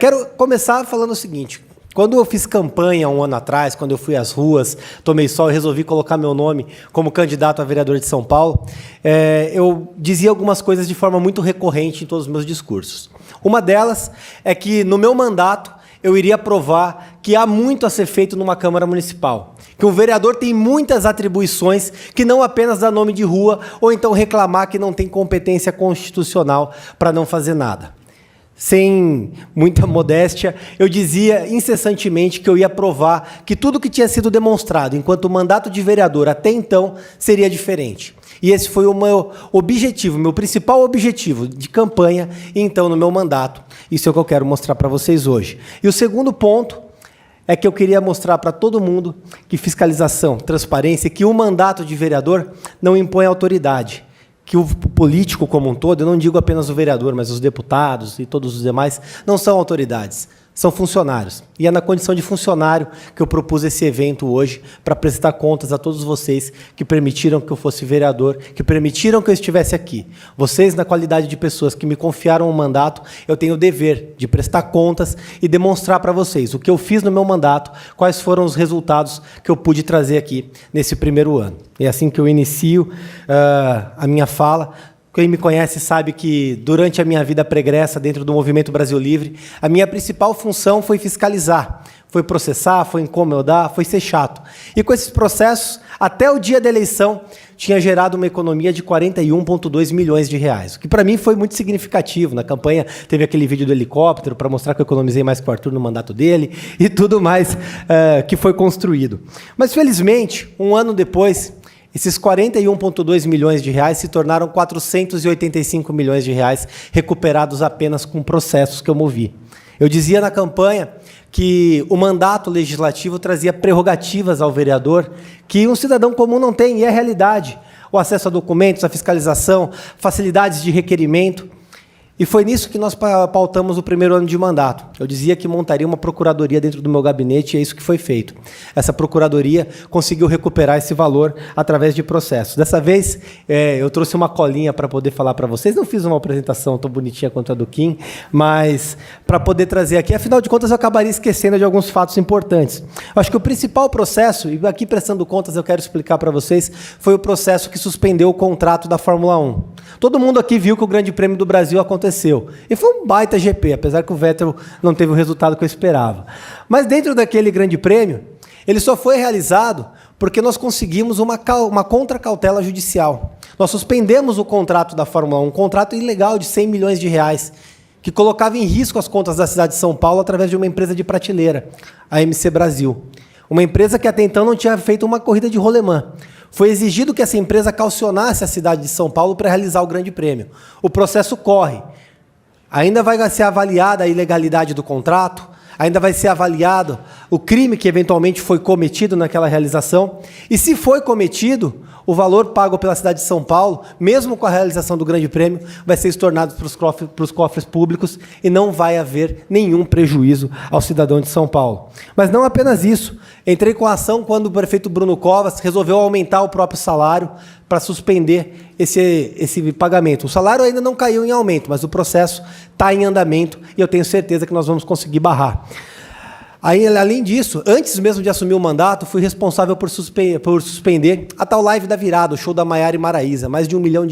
Quero começar falando o seguinte. Quando eu fiz campanha um ano atrás, quando eu fui às ruas, tomei sol e resolvi colocar meu nome como candidato a vereador de São Paulo, eu dizia algumas coisas de forma muito recorrente em todos os meus discursos. Uma delas é que, no meu mandato, eu iria provar que há muito a ser feito numa Câmara Municipal. Que um vereador tem muitas atribuições que não apenas dá nome de rua ou então reclamar que não tem competência constitucional para não fazer nada. Sem muita modéstia, eu dizia incessantemente que eu ia provar que tudo que tinha sido demonstrado enquanto o mandato de vereador até então seria diferente. E esse foi o meu objetivo, meu principal objetivo de campanha, e então no meu mandato. Isso é o que eu quero mostrar para vocês hoje. E o segundo ponto é que eu queria mostrar para todo mundo que fiscalização, transparência, que o mandato de vereador não impõe autoridade. Que o político como um todo, eu não digo apenas o vereador, mas os deputados e todos os demais, não são autoridades, são funcionários. E é na condição de funcionário que eu propus esse evento hoje, para prestar contas a todos vocês que permitiram que eu fosse vereador, que permitiram que eu estivesse aqui. Vocês, na qualidade de pessoas que me confiaram o mandato, eu tenho o dever de prestar contas e demonstrar para vocês o que eu fiz no meu mandato, quais foram os resultados que eu pude trazer aqui nesse primeiro ano. É assim que eu inicio a minha fala. Quem me conhece sabe que, durante a minha vida pregressa dentro do Movimento Brasil Livre, a minha principal função foi fiscalizar, foi processar, foi incomodar, foi ser chato. E com esses processos, até o dia da eleição, tinha gerado uma economia de 41,2 milhões de reais, o que para mim foi muito significativo. Na campanha teve aquele vídeo do helicóptero para mostrar que eu economizei mais que o Arthur no mandato dele e tudo mais que foi construído. Mas, felizmente, um ano depois, esses 41,2 milhões de reais se tornaram 485 milhões de reais recuperados apenas com processos que eu movi. Eu dizia na campanha que o mandato legislativo trazia prerrogativas ao vereador que um cidadão comum não tem, e é a realidade. O acesso a documentos, a fiscalização, facilidades de requerimento. E foi nisso que nós pautamos o primeiro ano de mandato. Eu dizia que montaria uma procuradoria dentro do meu gabinete, e é isso que foi feito. Essa procuradoria conseguiu recuperar esse valor através de processos. Dessa vez, eu trouxe uma colinha para poder falar para vocês. Não fiz uma apresentação tão bonitinha quanto a do Kim, mas para poder trazer aqui. Afinal de contas, eu acabaria esquecendo de alguns fatos importantes. Eu acho que o principal processo, e aqui prestando contas eu quero explicar para vocês, foi o processo que suspendeu o contrato da Fórmula 1. Todo mundo aqui viu que o Grande Prêmio do Brasil aconteceu. E foi um baita GP, apesar que o Vettel não teve o resultado que eu esperava. Mas dentro daquele Grande Prêmio, ele só foi realizado porque nós conseguimos uma contracautela judicial. Nós suspendemos o contrato da Fórmula 1, um contrato ilegal de 100 milhões de reais, que colocava em risco as contas da cidade de São Paulo através de uma empresa de prateleira, a MC Brasil. Uma empresa que até então não tinha feito uma corrida de rolemã. Foi exigido que essa empresa calcionasse a cidade de São Paulo para realizar o Grande Prêmio. O processo corre. Ainda vai ser avaliada a ilegalidade do contrato, ainda vai ser avaliado o crime que eventualmente foi cometido naquela realização. E se foi cometido, o valor pago pela cidade de São Paulo, mesmo com a realização do Grande Prêmio, vai ser estornado para os cofres públicos e não vai haver nenhum prejuízo ao cidadão de São Paulo. Mas não apenas isso. Entrei com a ação quando o prefeito Bruno Covas resolveu aumentar o próprio salário para suspender esse pagamento. O salário ainda não caiu em aumento, mas o processo está em andamento e eu tenho certeza que nós vamos conseguir barrar. Aí, além disso, antes mesmo de assumir o mandato, fui responsável por suspender a tal live da virada, o show da Maiara e Maraísa, mais de R$1 milhão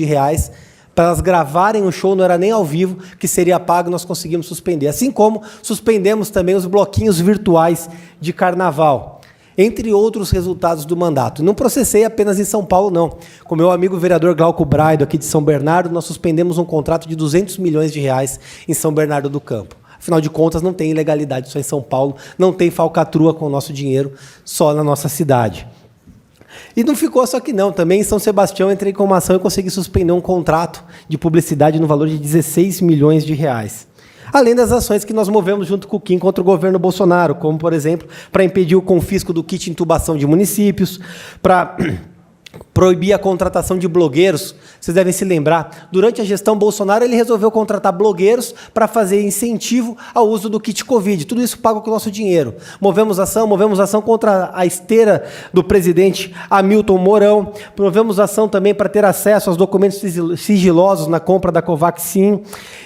para elas gravarem o show, não era nem ao vivo, que seria pago, nós conseguimos suspender. Assim como suspendemos também os bloquinhos virtuais de carnaval, entre outros resultados do mandato. Não processei apenas em São Paulo, não. Com meu amigo vereador Glauco Braido, aqui de São Bernardo, nós suspendemos um contrato de R$200 milhões em São Bernardo do Campo. Afinal de contas, não tem ilegalidade só em São Paulo, não tem falcatrua com o nosso dinheiro só na nossa cidade. E não ficou só aqui não, também em São Sebastião entrei com uma ação e consegui suspender um contrato de publicidade no valor de R$16 milhões. Além das ações que nós movemos junto com o Kim contra o governo Bolsonaro, como, por exemplo, para impedir o confisco do kit intubação de municípios, para proibir a contratação de blogueiros. Vocês devem se lembrar, durante a gestão Bolsonaro, ele resolveu contratar blogueiros para fazer incentivo ao uso do kit Covid. Tudo isso pago com o nosso dinheiro. Movemos ação contra a esteira do presidente Hamilton Mourão. Movemos ação também para ter acesso aos documentos sigilosos na compra da Covaxin.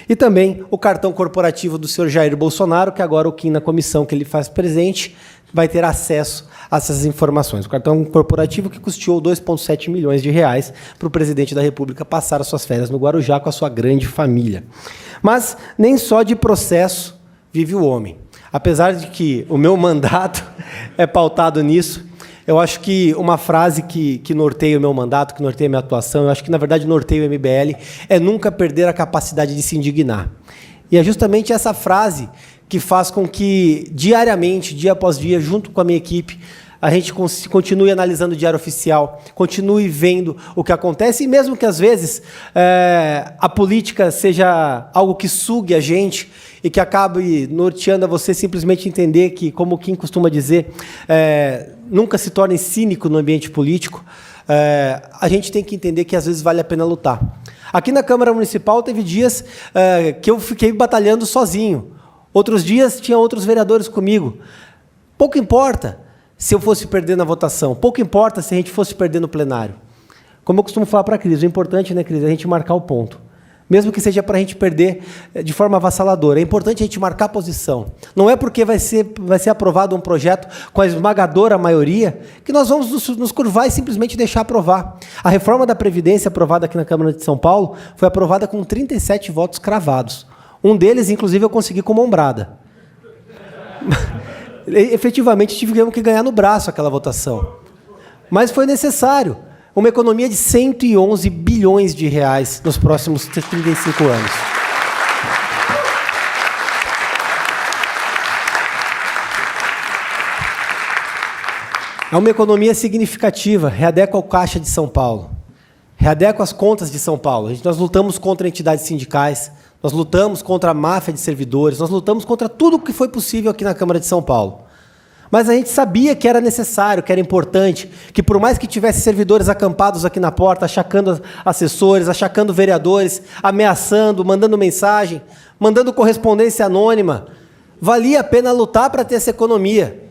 E também o cartão corporativo do senhor Jair Bolsonaro, que agora o Kim, na comissão que ele faz presente, vai ter acesso a essas informações. O cartão corporativo que custeou 2,7 milhões de reais para o presidente da República passar as suas férias no Guarujá com a sua grande família. Mas nem só de processo vive o homem. Apesar de que o meu mandato é pautado nisso, eu acho que uma frase que norteia o meu mandato, que norteia a minha atuação, eu acho que, na verdade, norteia o MBL, é nunca perder a capacidade de se indignar. E é justamente essa frase que faz com que, diariamente, dia após dia, junto com a minha equipe, a gente continue analisando o Diário Oficial, continue vendo o que acontece, e mesmo que, às vezes, a política seja algo que sugue a gente e que acabe norteando a você simplesmente entender que, como o Kim costuma dizer, nunca se torne cínico no ambiente político, a gente tem que entender que, às vezes, vale a pena lutar. Aqui na Câmara Municipal teve dias que eu fiquei batalhando sozinho. Outros dias tinha outros vereadores comigo. Pouco importa se eu fosse perder na votação, pouco importa se a gente fosse perder no plenário. Como eu costumo falar para a Cris, o importante, né, Cris, é a gente marcar o ponto. Mesmo que seja para a gente perder de forma avassaladora. É importante a gente marcar a posição. Não é porque vai ser aprovado um projeto com a esmagadora maioria que nós vamos nos curvar e simplesmente deixar aprovar. A reforma da Previdência aprovada aqui na Câmara de São Paulo foi aprovada com 37 votos cravados. Um deles, inclusive, eu consegui com mão-brada. Efetivamente, tivemos que ganhar no braço aquela votação. Mas foi necessário. Uma economia de 111 bilhões de reais nos próximos 35 anos. É uma economia significativa, readequa ao Caixa de São Paulo, readequa as contas de São Paulo. Nós lutamos contra entidades sindicais, nós lutamos contra a máfia de servidores, nós lutamos contra tudo o que foi possível aqui na Câmara de São Paulo. Mas a gente sabia que era necessário, que era importante, que por mais que tivesse servidores acampados aqui na porta, achacando assessores, achacando vereadores, ameaçando, mandando mensagem, mandando correspondência anônima, valia a pena lutar para ter essa economia.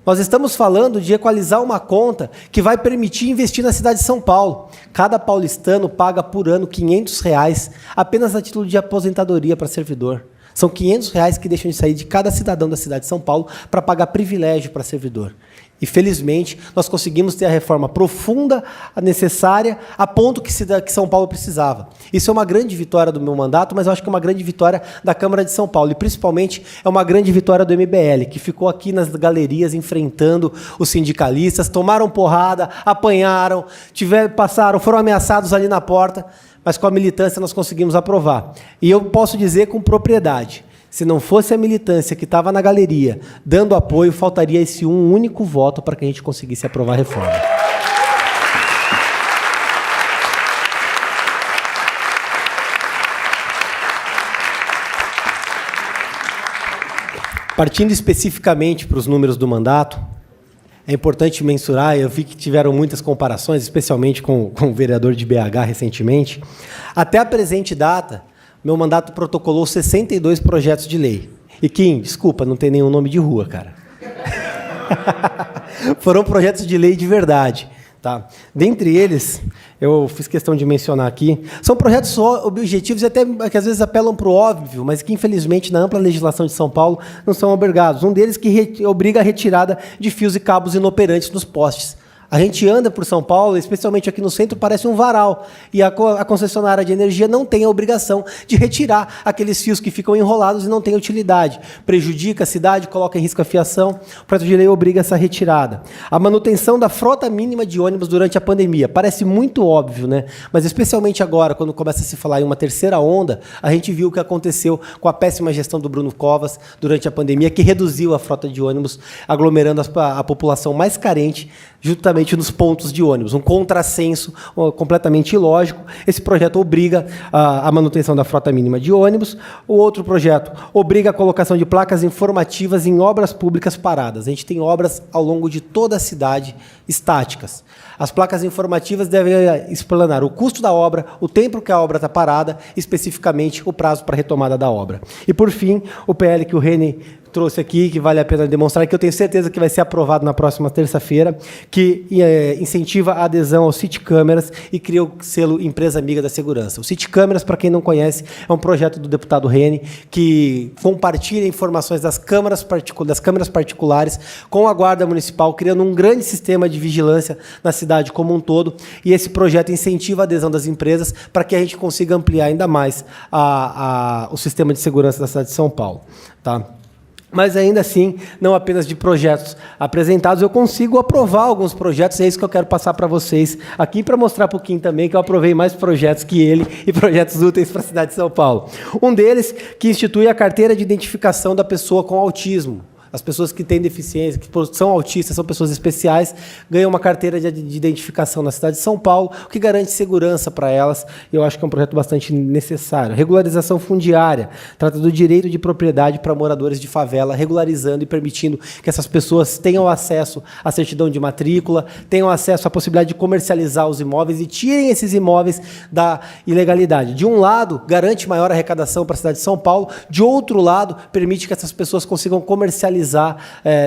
Nós estamos falando de equalizar uma conta que vai permitir investir na cidade de São Paulo. Cada paulistano paga por ano R$500 apenas a título de aposentadoria para servidor. São R$500 que deixam de sair de cada cidadão da cidade de São Paulo para pagar privilégio para servidor. E, felizmente, nós conseguimos ter a reforma profunda, a necessária, a ponto que São Paulo precisava. Isso é uma grande vitória do meu mandato, mas eu acho que é uma grande vitória da Câmara de São Paulo. E, principalmente, é uma grande vitória do MBL, que ficou aqui nas galerias enfrentando os sindicalistas, tomaram porrada, apanharam, foram ameaçados ali na porta, mas com a militância nós conseguimos aprovar. E eu posso dizer com propriedade, se não fosse a militância que estava na galeria dando apoio, faltaria esse um único voto para que a gente conseguisse aprovar a reforma. Partindo especificamente para os números do mandato, é importante mensurar, eu vi que tiveram muitas comparações, especialmente com o vereador de BH recentemente. Até a presente data, meu mandato protocolou 62 projetos de lei. E Kim, desculpa, não tem nenhum nome de rua, cara. Foram projetos de lei de verdade. Tá? Dentre eles, eu fiz questão de mencionar aqui, são projetos objetivos e até que às vezes apelam para o óbvio, mas que infelizmente na ampla legislação de São Paulo não são obrigados. Um deles que obriga a retirada de fios e cabos inoperantes nos postes. A gente anda por São Paulo, especialmente aqui no centro, parece um varal. E a concessionária de energia não tem a obrigação de retirar aqueles fios que ficam enrolados e não têm utilidade. Prejudica a cidade, coloca em risco a fiação. O projeto de lei obriga essa retirada. A manutenção da frota mínima de ônibus durante a pandemia. Parece muito óbvio, né? Mas especialmente agora, quando começa a se falar em uma terceira onda, a gente viu o que aconteceu com a péssima gestão do Bruno Covas durante a pandemia, que reduziu a frota de ônibus, aglomerando a população mais carente, justamente exatamente nos pontos de ônibus. Um contrassenso completamente ilógico. Esse projeto obriga a manutenção da frota mínima de ônibus. O outro projeto obriga a colocação de placas informativas em obras públicas paradas. A gente tem obras ao longo de toda a cidade estáticas. As placas informativas devem explanar o custo da obra, o tempo que a obra está parada, especificamente o prazo para a retomada da obra. E, por fim, o PL que o Reni trouxe aqui, que vale a pena demonstrar, que eu tenho certeza que vai ser aprovado na próxima terça-feira, que incentiva a adesão ao City Câmeras e cria o selo Empresa Amiga da Segurança. O City Câmeras, para quem não conhece, é um projeto do deputado Reni, que compartilha informações das câmeras particulares com a Guarda Municipal, criando um grande sistema de vigilância na cidade como um todo, e esse projeto incentiva a adesão das empresas para que a gente consiga ampliar ainda mais o sistema de segurança da cidade de São Paulo. Tá? Mas ainda assim, não apenas de projetos apresentados, eu consigo aprovar alguns projetos, e é isso que eu quero passar para vocês aqui, para mostrar para o Kim também que eu aprovei mais projetos que ele e projetos úteis para a cidade de São Paulo. Um deles, que institui a carteira de identificação da pessoa com autismo. As pessoas que têm deficiência, que são autistas, são pessoas especiais, ganham uma carteira de identificação na cidade de São Paulo, o que garante segurança para elas, e eu acho que é um projeto bastante necessário. Regularização fundiária, trata do direito de propriedade para moradores de favela, regularizando e permitindo que essas pessoas tenham acesso à certidão de matrícula, tenham acesso à possibilidade de comercializar os imóveis e tirem esses imóveis da ilegalidade. De um lado, garante maior arrecadação para a cidade de São Paulo, de outro lado, permite que essas pessoas consigam comercializar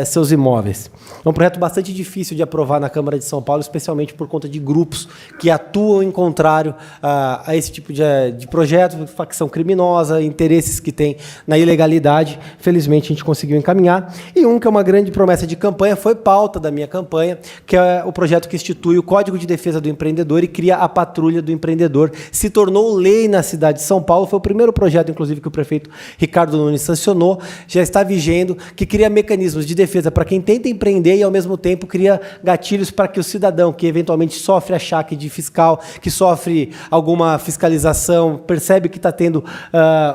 seus imóveis. É um projeto bastante difícil de aprovar na Câmara de São Paulo, especialmente por conta de grupos que atuam em contrário a esse tipo de projeto, facção criminosa, interesses que tem na ilegalidade. Felizmente, a gente conseguiu encaminhar. E que é uma grande promessa de campanha, foi pauta da minha campanha, que é o projeto que institui o Código de Defesa do Empreendedor e cria a Patrulha do Empreendedor. Se tornou lei na cidade de São Paulo, foi o primeiro projeto, inclusive, que o prefeito Ricardo Nunes sancionou, já está vigendo, que cria mecanismos de defesa para quem tenta empreender e, ao mesmo tempo, cria gatilhos para que o cidadão que, eventualmente, sofre achaque de fiscal, que sofre alguma fiscalização, percebe que está tendo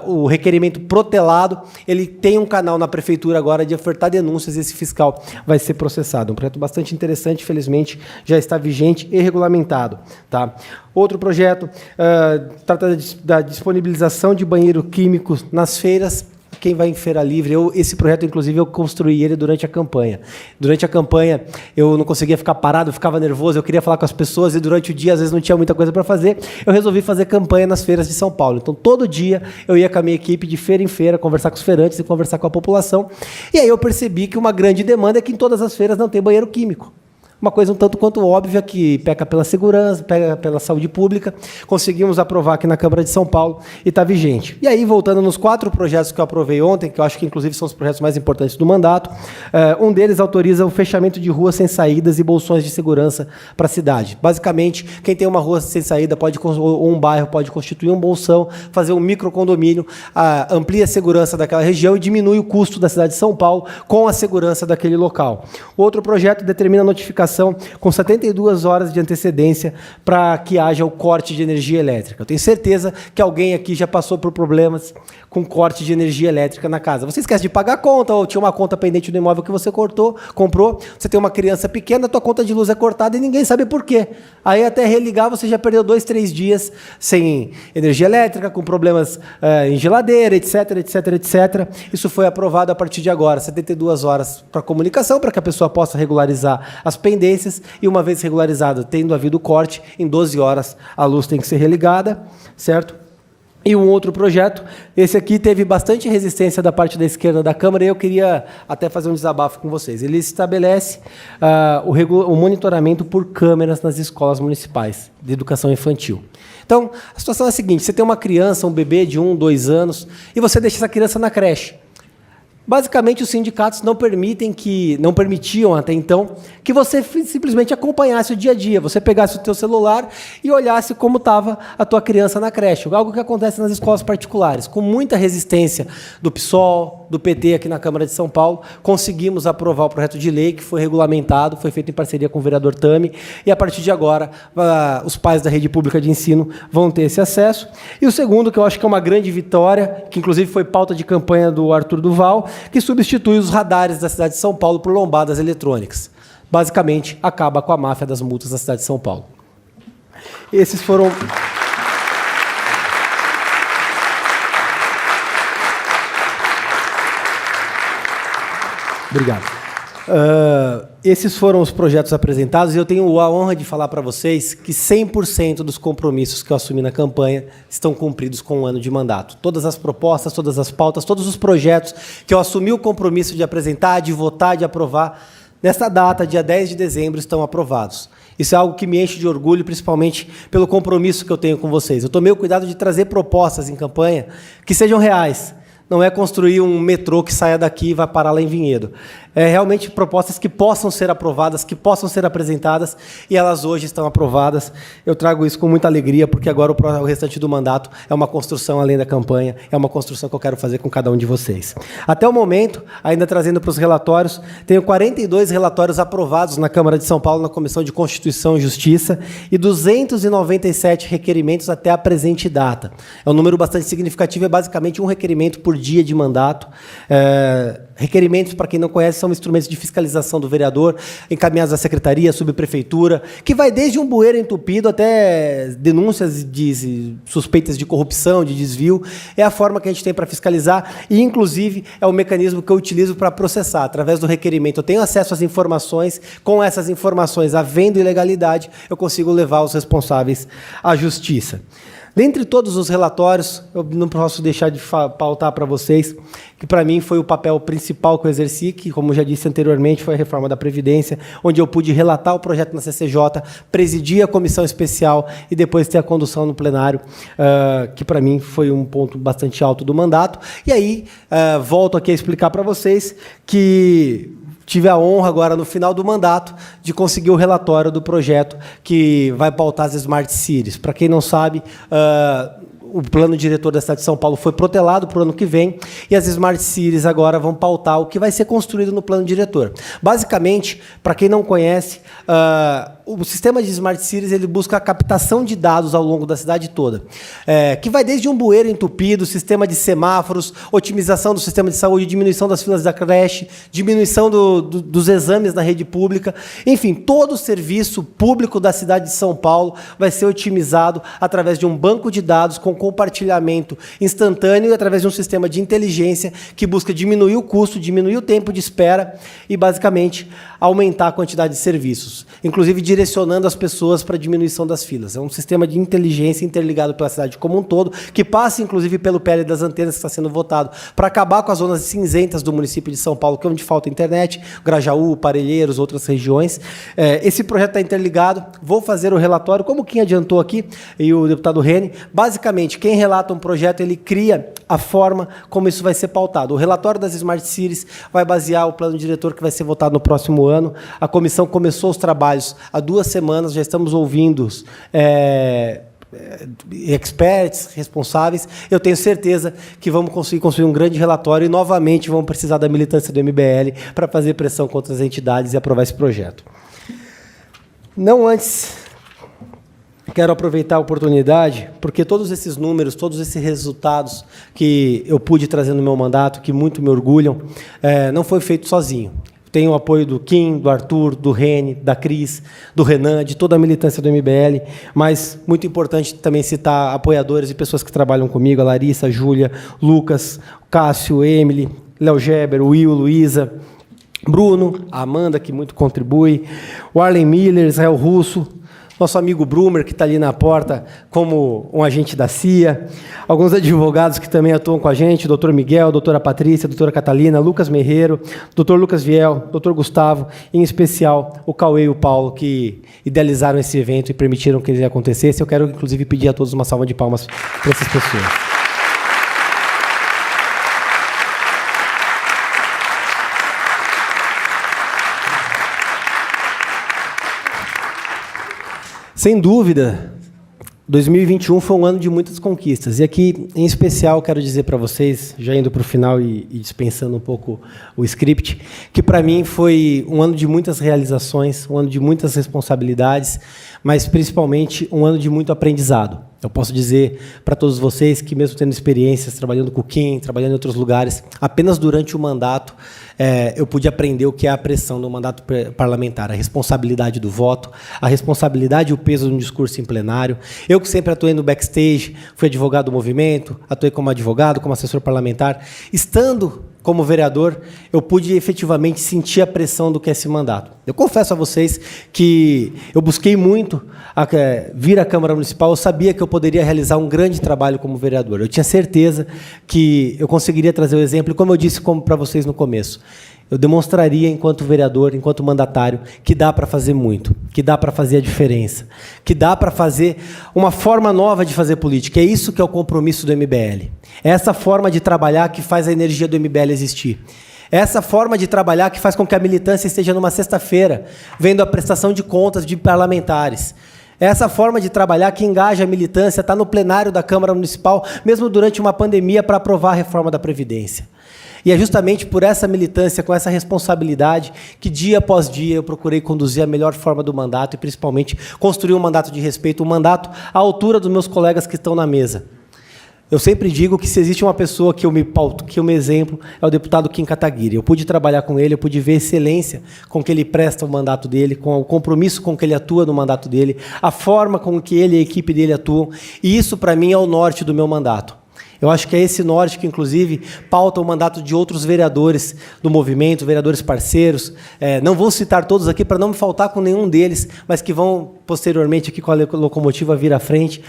o requerimento protelado, ele tem um canal na prefeitura agora de ofertar denúncias e esse fiscal vai ser processado. Um projeto bastante interessante, felizmente, já está vigente e regulamentado. Tá? Outro projeto trata da disponibilização de banheiro químico nas feiras. Quem vai em feira livre, esse projeto, inclusive, eu construí ele durante a campanha. Durante a campanha, eu não conseguia ficar parado, eu ficava nervoso, eu queria falar com as pessoas e durante o dia, às vezes, não tinha muita coisa para fazer. Eu resolvi fazer campanha nas feiras de São Paulo. Então, todo dia, eu ia com a minha equipe de feira em feira, conversar com os feirantes e conversar com a população. E aí eu percebi que uma grande demanda é que em todas as feiras não tem banheiro químico. Uma coisa um tanto quanto óbvia, que peca pela segurança, peca pela saúde pública. Conseguimos aprovar aqui na Câmara de São Paulo e está vigente. E aí, voltando nos 4 projetos que eu aprovei ontem, que eu acho que, inclusive, são os projetos mais importantes do mandato, um deles autoriza o fechamento de ruas sem saídas e bolsões de segurança para a cidade. Basicamente, quem tem uma rua sem saída ou um bairro pode constituir um bolsão, fazer um microcondomínio, amplia a segurança daquela região e diminui o custo da cidade de São Paulo com a segurança daquele local. Outro projeto determina a notificação com 72 horas de antecedência para que haja o corte de energia elétrica. Eu tenho certeza que alguém aqui já passou por problemas com corte de energia elétrica na casa. Você esquece de pagar a conta, ou tinha uma conta pendente do imóvel que você comprou, você tem uma criança pequena, a tua conta de luz é cortada e ninguém sabe por quê. Aí até religar você já perdeu 2, 3 dias sem energia elétrica, com problemas em geladeira, etc, etc, etc. Isso foi aprovado a partir de agora, 72 horas para comunicação, para que a pessoa possa regularizar as pendências, e uma vez regularizada, tendo havido corte, em 12 horas a luz tem que ser religada, certo? E um outro projeto, esse aqui teve bastante resistência da parte da esquerda da Câmara, e eu queria até fazer um desabafo com vocês. Ele estabelece o monitoramento por câmeras nas escolas municipais de educação infantil. Então, a situação é a seguinte: você tem uma criança, um bebê de 1, 2 anos, e você deixa essa criança na creche. Basicamente, os sindicatos não permitiam até então que você simplesmente acompanhasse o dia a dia, você pegasse o teu celular e olhasse como estava a tua criança na creche, algo que acontece nas escolas particulares. Com muita resistência do PSOL, do PT aqui na Câmara de São Paulo, conseguimos aprovar o projeto de lei que foi regulamentado, foi feito em parceria com o vereador Tami, e a partir de agora os pais da rede pública de ensino vão ter esse acesso. E o segundo, que eu acho que é uma grande vitória, que inclusive foi pauta de campanha do Arthur Duval, que substitui os radares da cidade de São Paulo por lombadas eletrônicas. basicamente, acaba com a máfia das multas da cidade de São Paulo. Esses foram... Obrigado. Esses foram os projetos apresentados e eu tenho a honra de falar para vocês que 100% dos compromissos que eu assumi na campanha estão cumpridos com um ano de mandato. Todas as propostas, todas as pautas, todos os projetos que eu assumi o compromisso de apresentar, de votar, de aprovar, nesta data, dia 10 de dezembro, estão aprovados. Isso é algo que me enche de orgulho, principalmente pelo compromisso que eu tenho com vocês. Eu tomei o cuidado de trazer propostas em campanha que sejam reais. Não é construir um metrô que saia daqui e vá parar lá em Vinhedo. É realmente propostas que possam ser aprovadas, que possam ser apresentadas, e elas hoje estão aprovadas. Eu trago isso com muita alegria, porque agora o restante do mandato é uma construção além da campanha, é uma construção que eu quero fazer com cada um de vocês. Até o momento, ainda trazendo para os relatórios, tenho 42 relatórios aprovados na Câmara de São Paulo, na Comissão de Constituição e Justiça, e 297 requerimentos até a presente data. É um número bastante significativo, é basicamente um requerimento por dia de mandato. Requerimentos, para quem não conhece, são instrumentos de fiscalização do vereador, encaminhados à secretaria, à subprefeitura, que vai desde um bueiro entupido até denúncias de suspeitas de corrupção, de desvio. É a forma que a gente tem para fiscalizar e, inclusive, é o mecanismo que eu utilizo para processar. Através do requerimento, eu tenho acesso às informações. Com essas informações, havendo ilegalidade, eu consigo levar os responsáveis à justiça. Dentre todos os relatórios, eu não posso deixar de pautar para vocês que, para mim, foi o papel principal que eu exerci, que, como já disse anteriormente, foi a reforma da Previdência, onde eu pude relatar o projeto na CCJ, presidir a comissão especial e depois ter a condução no plenário, que, para mim, foi um ponto bastante alto do mandato. E aí, volto aqui a explicar para vocês que... tive a honra agora, no final do mandato, de conseguir o relatório do projeto que vai pautar as Smart Cities. Para quem não sabe, o plano diretor da cidade de São Paulo foi protelado para o ano que vem e as Smart Cities agora vão pautar o que vai ser construído no plano diretor. Basicamente, para quem não conhece, o sistema de Smart Cities ele busca a captação de dados ao longo da cidade toda, que vai desde um bueiro entupido, sistema de semáforos, otimização do sistema de saúde, diminuição das filas da creche, diminuição dos exames na rede pública, enfim, todo o serviço público da cidade de São Paulo vai ser otimizado através de um banco de dados com compartilhamento instantâneo e através de um sistema de inteligência que busca diminuir o custo, diminuir o tempo de espera e, basicamente, aumentar a quantidade de serviços, inclusive direcionando as pessoas para a diminuição das filas. É um sistema de inteligência interligado pela cidade como um todo, que passa, inclusive, pelo PL das antenas que está sendo votado para acabar com as zonas cinzentas do município de São Paulo, que é onde falta internet, Grajaú, Parelheiros, outras regiões. Esse projeto está interligado. Vou fazer o relatório, como quem adiantou aqui, e o deputado Reni. Basicamente, quem relata um projeto, ele cria a forma como isso vai ser pautado. O relatório das Smart Cities vai basear o plano diretor que vai ser votado no próximo ano. A comissão começou os trabalhos há 2 semanas, já estamos ouvindo experts, responsáveis. Eu tenho certeza que vamos conseguir construir um grande relatório e, novamente, vamos precisar da militância do MBL para fazer pressão contra as entidades e aprovar esse projeto. Não antes... Quero aproveitar a oportunidade, porque todos esses números, todos esses resultados que eu pude trazer no meu mandato, que muito me orgulham, não foi feito sozinho. Tenho o apoio do Kim, do Arthur, do Reni, da Cris, do Renan, de toda a militância do MBL, mas muito importante também citar apoiadores e pessoas que trabalham comigo, a Larissa, a Júlia, Lucas, Cássio, Emily, Léo Geber, Will, Luísa, Bruno, a Amanda, que muito contribui, o Arlen Miller, Israel Russo, nosso amigo Brumer, que está ali na porta como um agente da CIA, alguns advogados que também atuam com a gente, o doutor Miguel, a doutora Patrícia, a doutora Catalina, Lucas Merreiro, doutor Lucas Viel, doutor Gustavo, e, em especial, o Cauê e o Paulo, que idealizaram esse evento e permitiram que ele acontecesse. Eu quero, inclusive, pedir a todos uma salva de palmas para essas pessoas. Sem dúvida, 2021 foi um ano de muitas conquistas. E aqui, em especial, quero dizer para vocês, já indo para o final e dispensando um pouco o script, que para mim foi um ano de muitas realizações, um ano de muitas responsabilidades, mas principalmente um ano de muito aprendizado. Eu posso dizer para todos vocês que, mesmo tendo experiências trabalhando com o Kim, trabalhando em outros lugares, apenas durante o mandato eu pude aprender o que é a pressão do mandato parlamentar, a responsabilidade do voto, a responsabilidade e o peso de um discurso em plenário. Eu que sempre atuei no backstage, fui advogado do movimento, atuei como advogado, como assessor parlamentar. Estando como vereador, eu pude efetivamente sentir a pressão do que é esse mandato. Eu confesso a vocês que eu busquei muito vir à Câmara Municipal, eu sabia que eu poderia realizar um grande trabalho como vereador. Eu tinha certeza que eu conseguiria trazer o exemplo, e como eu disse para vocês no começo, eu demonstraria, enquanto vereador, enquanto mandatário, que dá para fazer muito, que dá para fazer a diferença, que dá para fazer uma forma nova de fazer política. É isso que é o compromisso do MBL. É essa forma de trabalhar que faz a energia do MBL existir. É essa forma de trabalhar que faz com que a militância esteja numa sexta-feira, vendo a prestação de contas de parlamentares. É essa forma de trabalhar que engaja a militância, está no plenário da Câmara Municipal, mesmo durante uma pandemia, para aprovar a reforma da Previdência. E é justamente por essa militância, com essa responsabilidade, que dia após dia eu procurei conduzir a melhor forma do mandato e, principalmente, construir um mandato de respeito, um mandato à altura dos meus colegas que estão na mesa. Eu sempre digo que se existe uma pessoa que eu me pauto, que eu me exemplo, é o deputado Kim Kataguiri. Eu pude trabalhar com ele, eu pude ver a excelência com que ele presta o mandato dele, com o compromisso com que ele atua no mandato dele, a forma com que ele e a equipe dele atuam, e isso, para mim, é o norte do meu mandato. Eu acho que é esse norte que, inclusive, pauta o mandato de outros vereadores do movimento, vereadores parceiros. Não vou citar todos aqui para não me faltar com nenhum deles, mas que vão, posteriormente, aqui com a locomotiva vir à frente,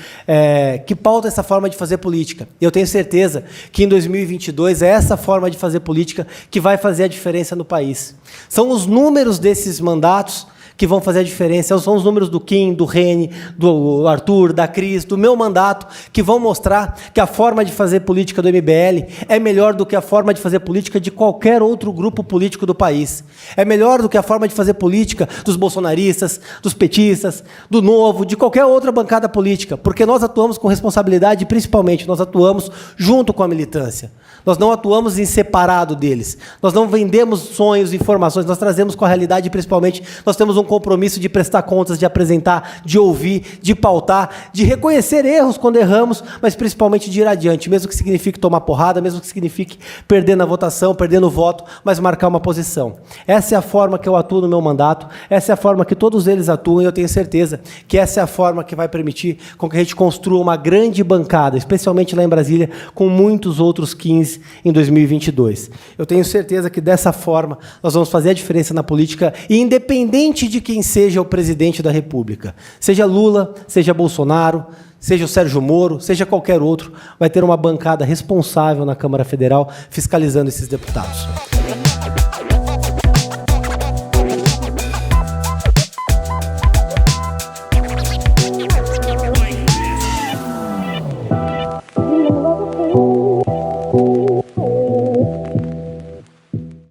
que pauta essa forma de fazer política. E eu tenho certeza que, em 2022, é essa forma de fazer política que vai fazer a diferença no país. São os números desses mandatos que vão fazer a diferença. São os números do Kim, do Reni, do Arthur, da Cris, do meu mandato, que vão mostrar que a forma de fazer política do MBL é melhor do que a forma de fazer política de qualquer outro grupo político do país. É melhor do que a forma de fazer política dos bolsonaristas, dos petistas, do Novo, de qualquer outra bancada política, porque nós atuamos com responsabilidade e, principalmente, nós atuamos junto com a militância. Nós não atuamos em separado deles. Nós não vendemos sonhos, informações, nós trazemos com a realidade e, principalmente, nós temos um compromisso de prestar contas, de apresentar, de ouvir, de pautar, de reconhecer erros quando erramos, mas principalmente de ir adiante, mesmo que signifique tomar porrada, mesmo que signifique perder na votação, perder no voto, mas marcar uma posição. Essa é a forma que eu atuo no meu mandato, essa é a forma que todos eles atuam, e eu tenho certeza que essa é a forma que vai permitir com que a gente construa uma grande bancada, especialmente lá em Brasília, com muitos outros 15 em 2022. Eu tenho certeza que dessa forma nós vamos fazer a diferença na política, e independente de quem seja o presidente da República, seja Lula, seja Bolsonaro, seja o Sérgio Moro, seja qualquer outro, vai ter uma bancada responsável na Câmara Federal fiscalizando esses deputados.